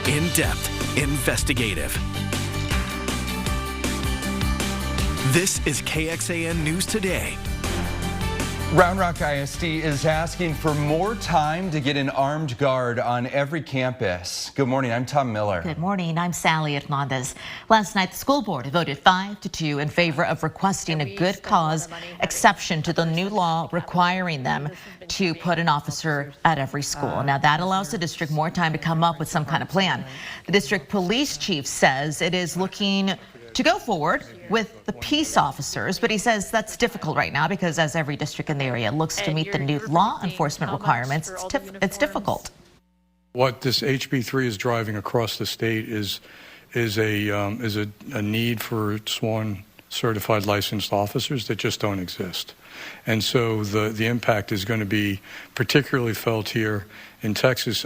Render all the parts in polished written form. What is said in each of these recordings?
In-depth, investigative. This is KXAN News Today. Rock ISD is asking for more time to get an armed guard on every campus. Good morning, I'm Tom Miller. Good morning, I'm Sally Hernandez. Last night, the school board voted 5-2 in favor of requesting a good cause exception to the new law requiring them to put an officer at every school. Now, that allows the district more time to come up with some kind of plan. The district police chief says it is looking to go forward with the peace officers, but he says that's difficult right now because as every district in the area looks to meet the new law enforcement requirements, it's difficult. What this HB3 is driving across the state is a need for sworn certified licensed officers that just don't exist. And so the impact is going to be particularly felt here in Texas.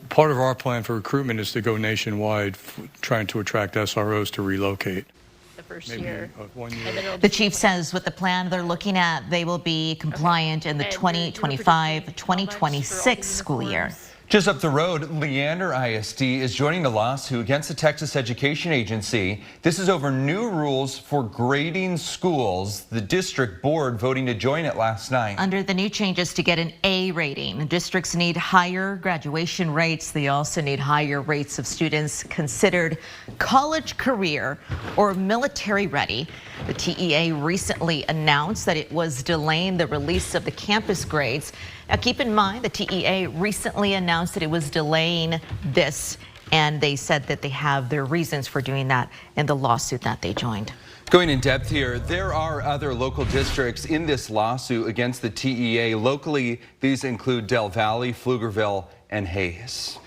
Part of our plan for recruitment is to go nationwide, trying to attract SROs to relocate. The first year. 1 year. The chief says with the plan they're looking at, they will be compliant in the 2025-2026 school year. Just up the road, Leander ISD is joining a lawsuit against the Texas Education Agency. This is over new rules for grading schools. The district board voting to join it last night. Under the new changes to get an A rating, districts need higher graduation rates. They also need higher rates of students considered college career or military ready. The TEA recently announced that it was delaying the release of the campus grades. Now, keep in mind, the TEA recently announced that it was delaying this, and they said that they have their reasons for doing that in the lawsuit that they joined. Going in depth here, there are other local districts in this lawsuit against the TEA. Locally, these include Del Valle, Pflugerville, and Hayes.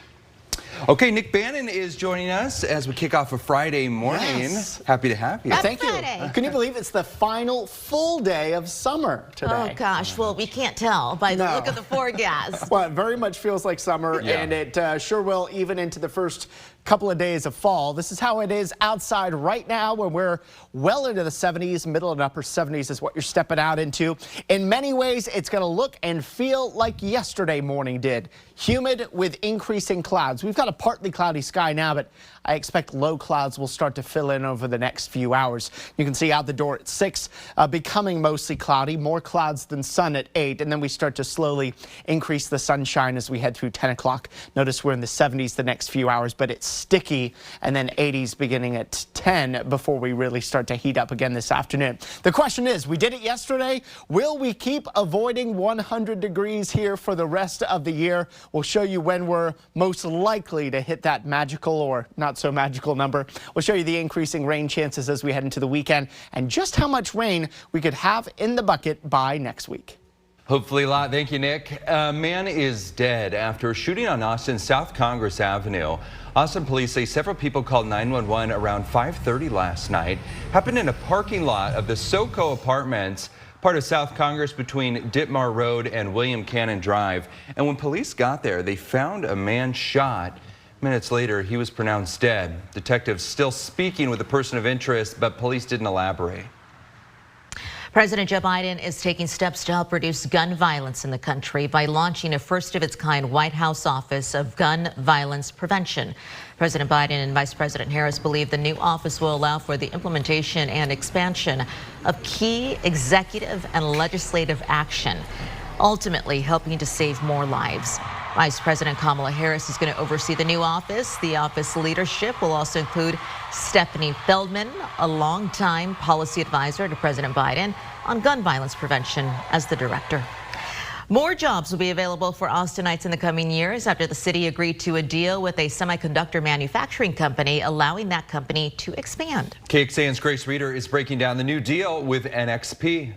Okay, Nick Bannon is joining us as we kick off a Friday morning. Yes. Happy to have you. Thank you. Can you believe it's the final full day of summer today? Oh gosh, well we can't tell by the look of the forecast. Well, it very much feels like summer, and it sure will even into the first couple of days of fall. This is how it is outside right now, when we're well into the 70s, middle and upper 70s is what you're stepping out into. In many ways, it's going to look and feel like yesterday morning did. Humid with increasing clouds. We've got a partly cloudy sky now, but I expect low clouds will start to fill in over the next few hours. You can see out the door at 6, becoming mostly cloudy, more clouds than sun at 8, and then we start to slowly increase the sunshine as we head through 10 o'clock. Notice we're in the 70s the next few hours, but it's sticky, and then 80s beginning at 10 before we really start to heat up again this afternoon. The question is, we did it yesterday. Will we keep avoiding 100 degrees here for the rest of the year? We'll show you when we're most likely to hit that magical or not so magical number. We'll show you the increasing rain chances as we head into the weekend and just how much rain we could have in the bucket by next week. Hopefully a lot. Thank you, Nick. A man is dead after a shooting on Austin's South Congress Avenue. Austin police say several people called 911 around 5:30 last night. Happened in a parking lot of the SoCo Apartments, part of South Congress between Ditmar Road and William Cannon Drive. And when police got there, they found a man shot. Minutes later, he was pronounced dead. Detectives still speaking with a person of interest, but police didn't elaborate. President Joe Biden is taking steps to help reduce gun violence in the country by launching a first-of-its-kind White House Office of Gun Violence Prevention. President Biden and Vice President Harris believe the new office will allow for the implementation and expansion of key executive and legislative action, ultimately helping to save more lives. Vice President Kamala Harris is going to oversee the new office. The office leadership will also include Stephanie Feldman, a longtime policy advisor to President Biden on gun violence prevention, as the director. More jobs will be available for Austinites in the coming years after the city agreed to a deal with a semiconductor manufacturing company, allowing that company to expand. KXAN's Grace Reeder is breaking down the new deal with NXP.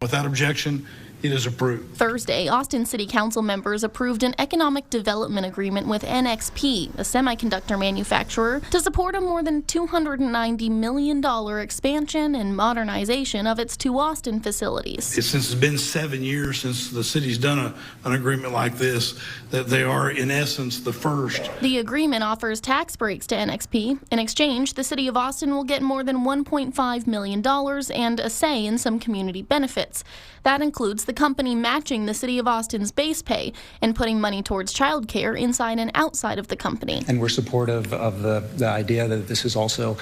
Without objection, it is approved. Thursday, Austin City Council members approved an economic development agreement with NXP, a semiconductor manufacturer, to support a more than $290 million expansion and modernization of its 2 Austin facilities. Since it's been 7 years since the city's done an agreement like this, that they are, in essence, the first. The agreement offers tax breaks to NXP. In exchange, the city of Austin will get more than $1.5 million and a say in some community benefits. That includes the company matching the city of Austin's base pay and putting money towards childcare inside and outside of the company. And we're supportive of the idea that this is also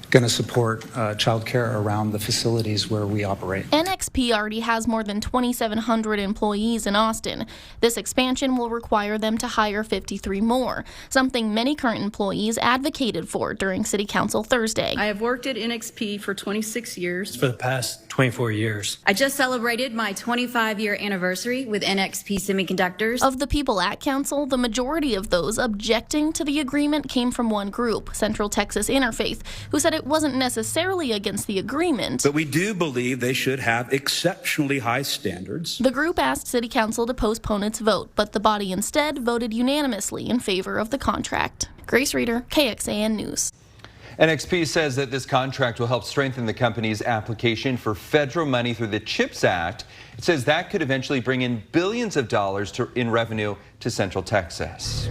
going to support childcare around the facilities where we operate. NXP already has more than 2,700 employees in Austin. This expansion will require them to hire 53 more, something many current employees advocated for during City Council Thursday. I have worked at NXP for 26 years. For the past 24 years. I just celebrated my 25-year anniversary with NXP Semiconductors. Of the people at council, the majority of those objecting to the agreement came from one group, Central Texas Interfaith, who said it wasn't necessarily against the agreement. But we do believe they should have exceptionally high standards. The group asked City Council to postpone its vote, but the body instead voted unanimously in favor of the contract. Grace Reeder, KXAN News. NXP says that this contract will help strengthen the company's application for federal money through the CHIPS Act. It says that could eventually bring in billions of dollars in revenue to Central Texas.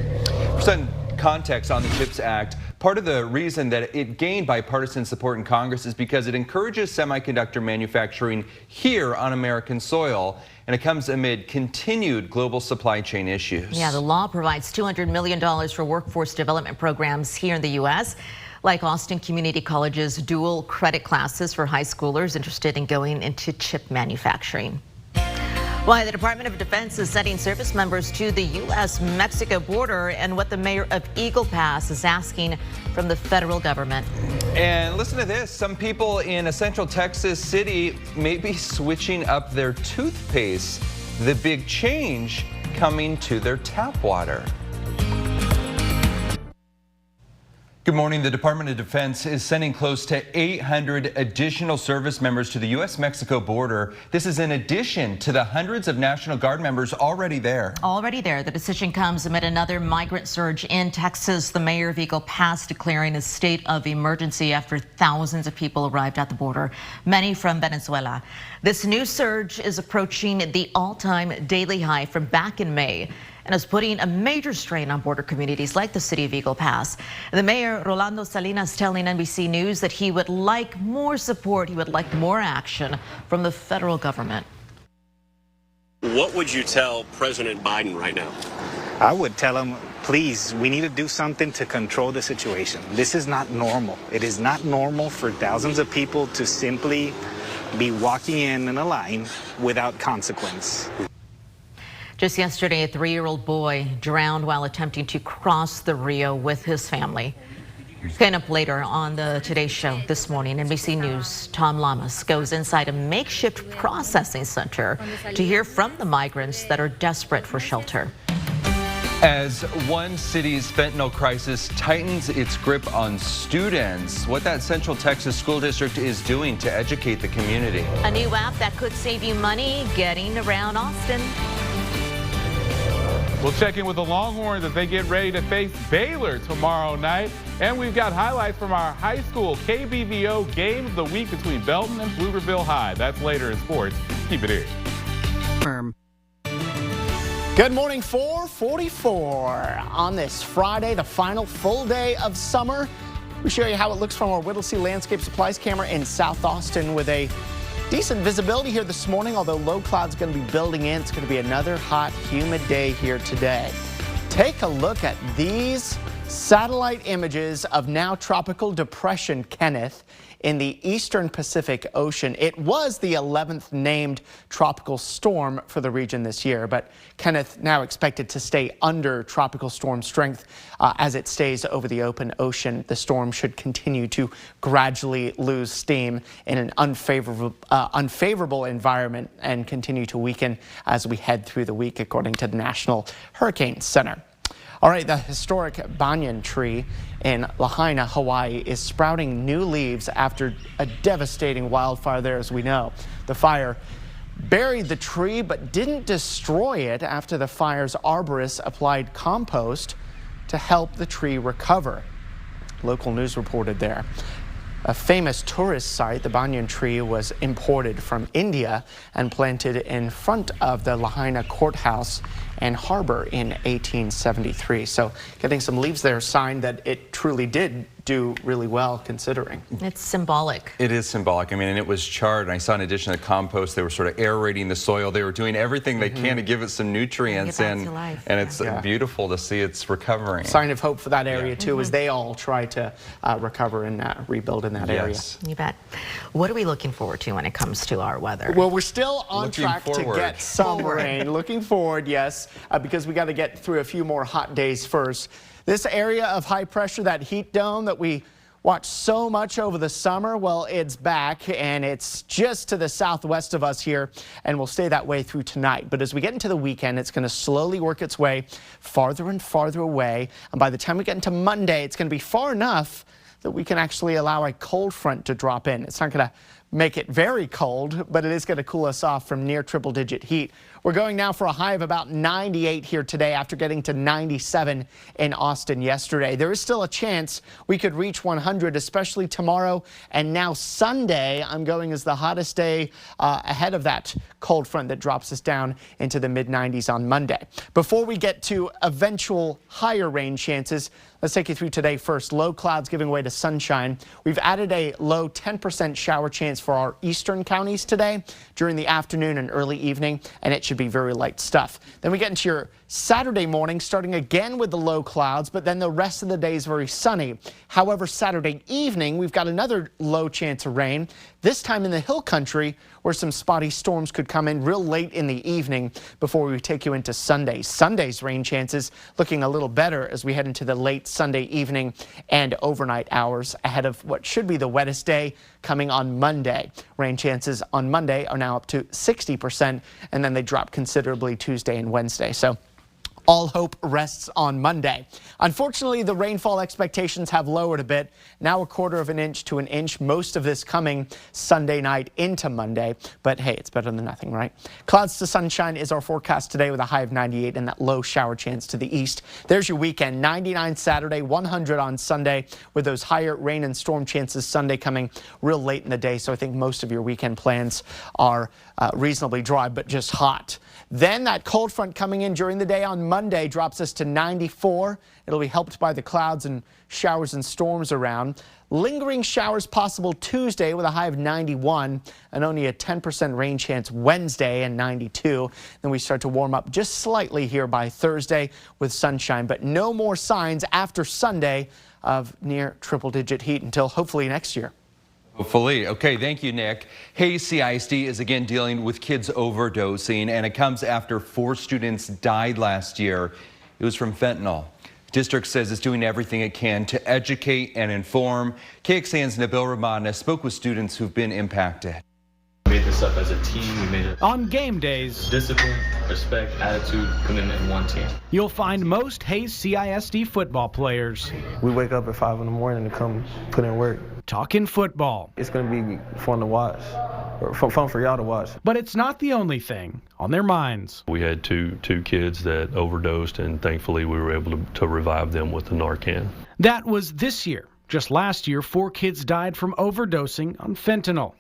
For some context on the CHIPS Act, part of the reason that it gained bipartisan support in Congress is because it encourages semiconductor manufacturing here on American soil, and it comes amid continued global supply chain issues. Yeah, the law provides $200 million for workforce development programs here in the U.S., like Austin Community College's dual credit classes for high schoolers interested in going into chip manufacturing. Why the Department of Defense is sending service members to the U.S.-Mexico border, and what the mayor of Eagle Pass is asking from the federal government. And listen to this. Some people in a Central Texas city may be switching up their toothpaste. The big change coming to their tap water. Good morning. The Department of Defense is sending close to 800 additional service members to the U.S.-Mexico border. This is in addition to the hundreds of National Guard members already there. Already there. The decision comes amid another migrant surge in Texas. The mayor of Eagle Pass declaring a state of emergency after thousands of people arrived at the border, many from Venezuela. This new surge is approaching the all-time daily high from back in May, and is putting a major strain on border communities like the city of Eagle Pass. The mayor, Rolando Salinas, telling NBC News that he would like more support, he would like more action from the federal government. What would you tell President Biden right now? I would tell him, please, we need to do something to control the situation. This is not normal. It is not normal for thousands of people to simply be walking in a line without consequence. Just yesterday, a 3-year-old boy drowned while attempting to cross the Rio with his family. Coming up later on the Today Show this morning, NBC News' Tom Lamas goes inside a makeshift processing center to hear from the migrants that are desperate for shelter. As one city's fentanyl crisis tightens its grip on students, what that Central Texas school district is doing to educate the community. A new app that could save you money getting around Austin. We'll check in with the Longhorns as they get ready to face Baylor tomorrow night. And we've got highlights from our high school KBVO game of the week between Belton and Pflugerville High. That's later in sports. Keep it here. Good morning, 4:44 on this Friday, the final full day of summer. We show you how it looks from our Whittlesey Landscape Supplies camera in South Austin with a decent visibility here this morning, although low clouds going to be building in. It's going to be another hot, humid day here today. Take a look at these satellite images of now tropical depression Kenneth in the eastern Pacific Ocean. It was the 11th named tropical storm for the region this year, but Kenneth now expected to stay under tropical storm strength as it stays over the open ocean. The storm should continue to gradually lose steam in an unfavorable environment and continue to weaken as we head through the week, according to the National Hurricane Center. All right, the historic banyan tree in Lahaina, Hawaii is sprouting new leaves after a devastating wildfire there, as we know. The fire buried the tree but didn't destroy it after the fire's arborists applied compost to help the tree recover. Local news reported there. A famous tourist site, the banyan tree was imported from India and planted in front of the Lahaina courthouse and harbor in 1873. So getting some leaves there, sign that it truly did do really well considering. It's symbolic. It is symbolic. I mean, and it was charred. And I saw in addition to compost, they were sort of aerating the soil. They were doing everything they can to give it some nutrients. And it's beautiful to see it's recovering. Sign of hope for that area, too, as they all try to recover and rebuild in that area. You bet. What are we looking forward to when it comes to our weather? Well, we're still on track to get some rain. Looking forward, yes, because we got to get through a few more hot days first. This area of high pressure, that heat dome that we watched so much over the summer, well, it's back, and it's just to the southwest of us here, and will stay that way through tonight. But as we get into the weekend, it's going to slowly work its way farther and farther away. And by the time we get into Monday, it's going to be far enough that we can actually allow a cold front to drop in. It's not going to make it very cold, but it is going to cool us off from near triple-digit heat. We're going now for a high of about 98 here today after getting to 97 in Austin yesterday. There is still a chance we could reach 100, especially tomorrow and now Sunday. I'm going as the hottest day ahead of that cold front that drops us down into the mid-90s on Monday. Before we get to eventual higher rain chances, let's take you through today first. Low clouds giving way to sunshine. We've added a low 10% shower chance for our eastern counties today during the afternoon and early evening, and it should be very light stuff. Then we get into your Saturday morning, starting again with the low clouds, but then the rest of the day is very sunny. However, Saturday evening, we've got another low chance of rain, this time in the hill country, where some spotty storms could come in real late in the evening before we take you into Sunday. Sunday's rain chances looking a little better as we head into the late Sunday evening and overnight hours ahead of what should be the wettest day coming on Monday. Rain chances on Monday are now up to 60%, and then they drop considerably Tuesday and Wednesday. So all hope rests on Monday. Unfortunately, the rainfall expectations have lowered a bit. Now 1/4 of an inch to an inch. Most of this coming Sunday night into Monday. But hey, it's better than nothing, right? Clouds to sunshine is our forecast today with a high of 98 and that low shower chance to the east. There's your weekend. 99 Saturday, 100 on Sunday with those higher rain and storm chances Sunday coming real late in the day. So I think most of your weekend plans are reasonably dry, but just hot. Then that cold front coming in during the day on Monday drops us to 94. It'll be helped by the clouds and showers and storms around. Lingering showers possible Tuesday with a high of 91 and only a 10% rain chance Wednesday and 92. Then we start to warm up just slightly here by Thursday with sunshine, but no more signs after Sunday of near triple-digit heat until hopefully next year. Hopefully. Okay, thank you, Nick. Hayes CISD is again dealing with kids overdosing, and it comes after 4 students died last year. It was from fentanyl. The district says it's doing everything it can to educate and inform. KXAN's Nabil Ramadna spoke with students who've been impacted. We made this up as a team. We made it on game days. Discipline, respect, attitude, commitment in one team. You'll find most Hayes CISD football players. We wake up at 5 in the morning to come put in work. Talking football. It's going to be fun to watch, or fun for y'all to watch. But it's not the only thing on their minds. We had two kids that overdosed, and thankfully we were able to revive them with the Narcan. That was this year. Just last year, 4 kids died from overdosing on fentanyl.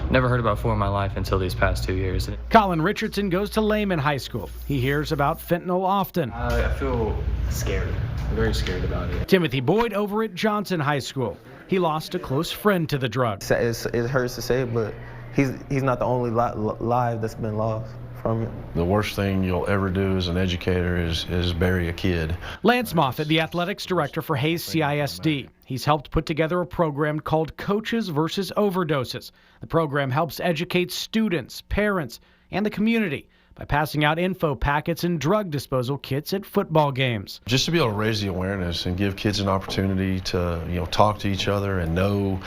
Never heard about 4 in my life until these past 2 years. Colin Richardson goes to Lehman High School. He hears about fentanyl often. I feel scared. I'm very scared about it. Timothy Boyd over at Johnson High School. He lost a close friend to the drug. It hurts to say it, but he's not the only life that's been lost from it. The worst thing you'll ever do as an educator is bury a kid. Lance Moffitt, the athletics director for Hayes CISD. He's helped put together a program called Coaches versus Overdoses. The program helps educate students, parents, and the community by passing out info packets and drug disposal kits at football games. Just to be able to raise the awareness and give kids an opportunity to, talk to each other and know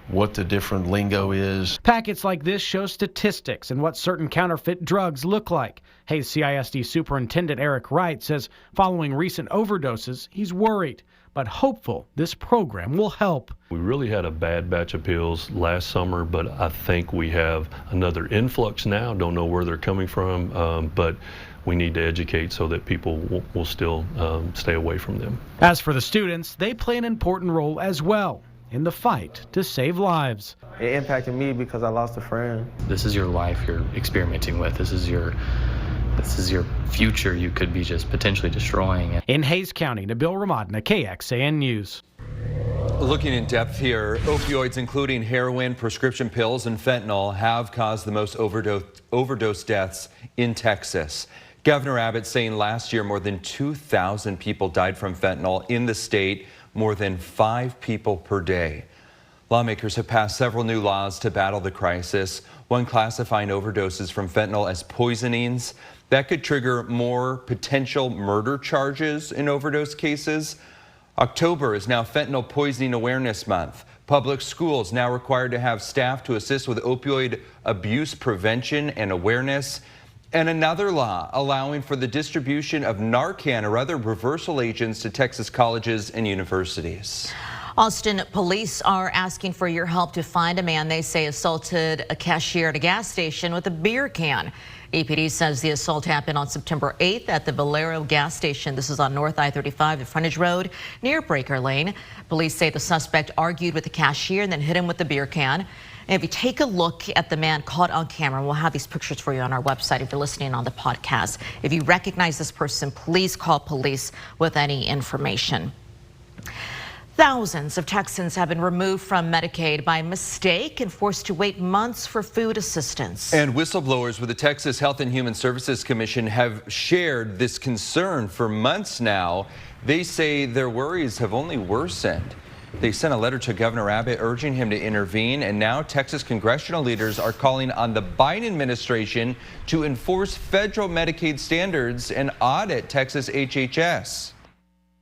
what the different lingo is. Packets like this show statistics and what certain counterfeit drugs look like. Hayes CISD Superintendent Eric Wright says following recent overdoses, he's worried, but hopeful this program will help. We really had a bad batch of pills last summer, but I think we have another influx now. Don't know where they're coming from, but we need to educate so that people will still stay away from them. As for the students, they play an important role as well in the fight to save lives. It impacted me because I lost a friend. This is your life you're experimenting with. This is your future you could be just potentially destroying. In Hayes County, Nabil Ramadna, KXAN News. Looking in depth here, opioids including heroin, prescription pills, and fentanyl have caused the most overdose deaths in Texas. Governor Abbott saying last year more than 2,000 people died from fentanyl in the state, more than 5 people per day. Lawmakers have passed several new laws to battle the crisis, one classifying overdoses from fentanyl as poisonings. That could trigger more potential murder charges in overdose cases. October is now Fentanyl Poisoning Awareness Month. Public schools now required to have staff to assist with opioid abuse prevention and awareness. And another law allowing for the distribution of Narcan or other reversal agents to Texas colleges and universities. Austin police are asking for your help to find a man they say assaulted a cashier at a gas station with a beer can. APD says the assault happened on September 8th at the Valero gas station. This is on North I-35, the frontage road near Breaker Lane. Police say the suspect argued with the cashier and then hit him with the beer can. And if you take a look at the man caught on camera, we'll have these pictures for you on our website if you're listening on the podcast. If you recognize this person, please call police with any information. Thousands of Texans have been removed from Medicaid by mistake and forced to wait months for food assistance. And whistleblowers with the Texas Health and Human Services Commission have shared this concern for months now. They say their worries have only worsened. They sent a letter to Governor Abbott urging him to intervene, and now Texas congressional leaders are calling on the Biden administration to enforce federal Medicaid standards and audit Texas HHS.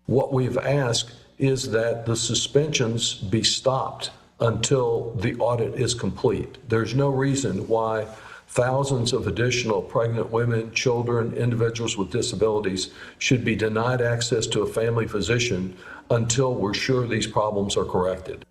What we've asked is that the suspensions be stopped until the audit is complete. There's no reason why thousands of additional pregnant women, children, individuals with disabilities should be denied access to a family physician until we're sure these problems are corrected.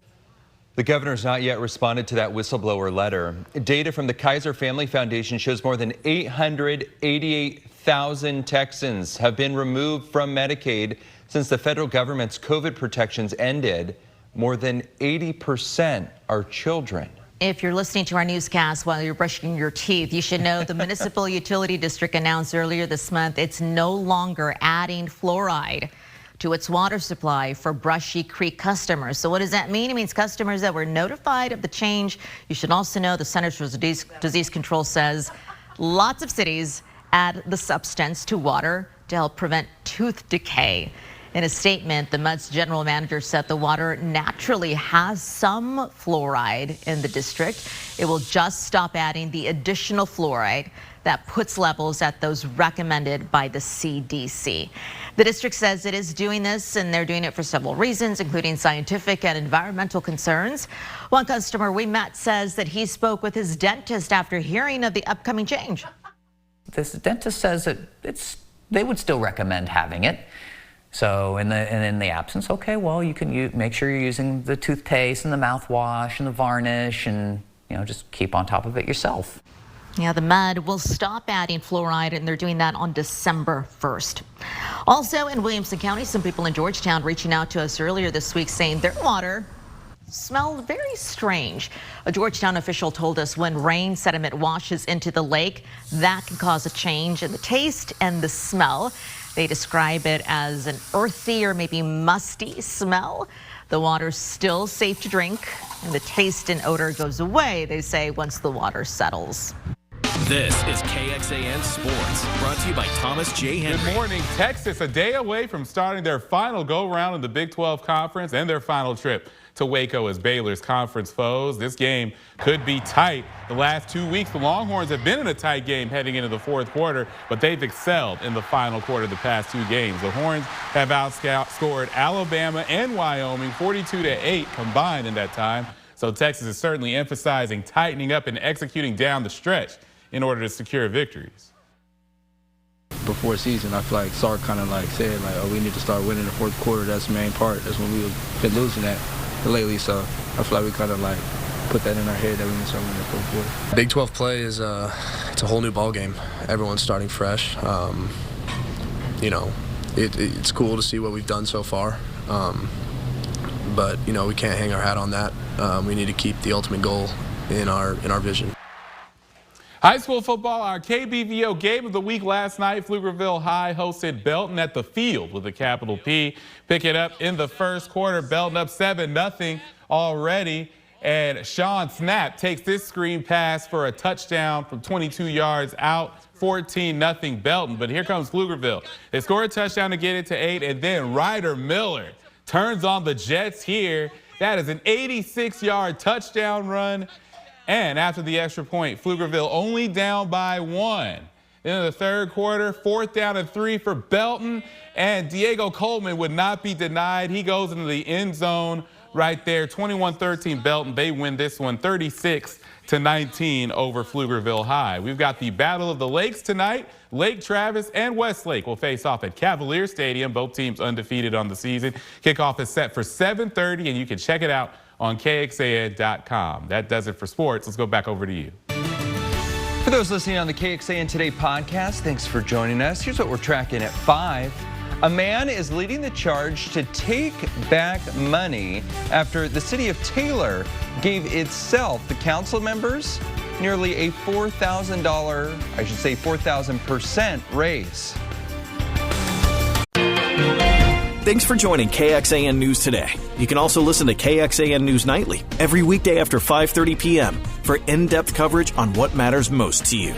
The governor's not yet responded to that whistleblower letter. Data from the Kaiser Family Foundation shows more than 888,000 Texans have been removed from Medicaid since the federal government's COVID protections ended. More than 80% are children. If you're listening to our newscast while you're brushing your teeth, you should know the Municipal Utility District announced earlier this month it's no longer adding fluoride to its water supply for Brushy Creek customers. So what does that mean? It means customers that were notified of the change. You should also know the Centers for Disease Control says lots of cities add the substance to water to help prevent tooth decay. In a statement, the MUD's general manager said the water naturally has some fluoride in the district. It will just stop adding the additional fluoride that puts levels at those recommended by the CDC. The district says it is doing this, and they're doing it for several reasons, including scientific and environmental concerns. One customer we met says that he spoke with his dentist after hearing of the upcoming change. This dentist says that they would still recommend having it. So in the absence, okay, well, you can make sure you're using the toothpaste and the mouthwash and the varnish, and just keep on top of it yourself. Yeah, the MUD will stop adding fluoride, and they're doing that on December 1st. Also in Williamson County, some people in Georgetown reaching out to us earlier this week saying their water smelled very strange. A Georgetown official told us when rain sediment washes into the lake, that can cause a change in the taste and the smell. They describe it as an earthy or maybe musty smell. The water's still safe to drink, and the taste and odor goes away, they say, once the water settles. This is KXAN Sports, brought to you by Thomas J. Henry. Good morning. Texas, a day away from starting their final go-round in the Big 12 Conference and their final trip to Waco as Baylor's conference foes. This game could be tight. The last 2 weeks, the Longhorns have been in a tight game heading into the fourth quarter, but they've excelled in the final quarter of the past 2 games. The Horns have outscored Alabama and Wyoming 42-8 combined in that time. So Texas is certainly emphasizing tightening up and executing down the stretch in order to secure victories. Before season, I feel like Sark kind of said, oh, we need to start winning the fourth quarter. That's the main part. That's when we've been losing that lately. So I feel like we kind of put that in our head that we need to start winning the fourth quarter. Big 12 play is it's a whole new ball game. Everyone's starting fresh. It's cool to see what we've done so far. But we can't hang our hat on that. We need to keep the ultimate goal in our vision. High school football, our KBVO game of the week last night. Pflugerville High hosted Belton at the Field with a capital P. Pick it up in the first quarter. Belton up 7-0 already. And Sean Snap takes this screen pass for a touchdown from 22 yards out. 14-0 Belton. But here comes Pflugerville. They score a touchdown to get it to 8. And then Ryder Miller turns on the Jets here. That is an 86-yard touchdown run. And after the extra point, Pflugerville only down by 1. Then in the third quarter, 4th down and 3 for Belton. And Diego Coleman would not be denied. He goes into the end zone right there. 21-13 Belton. They win this one 36-19 over Pflugerville High. We've got the Battle of the Lakes tonight. Lake Travis and Westlake will face off at Cavalier Stadium. Both teams undefeated on the season. Kickoff is set for 7:30, and you can check it out on KXAN.com. That does it for sports. Let's go back over to you. For those listening on the KXAN Today podcast, thanks for joining us. Here's what we're tracking at 5. A man is leading the charge to take back money after the city of Taylor gave itself, the council members, nearly a $4,000% raise. Thanks for joining KXAN News Today. You can also listen to KXAN News Nightly every weekday after 5:30 p.m. for in-depth coverage on what matters most to you.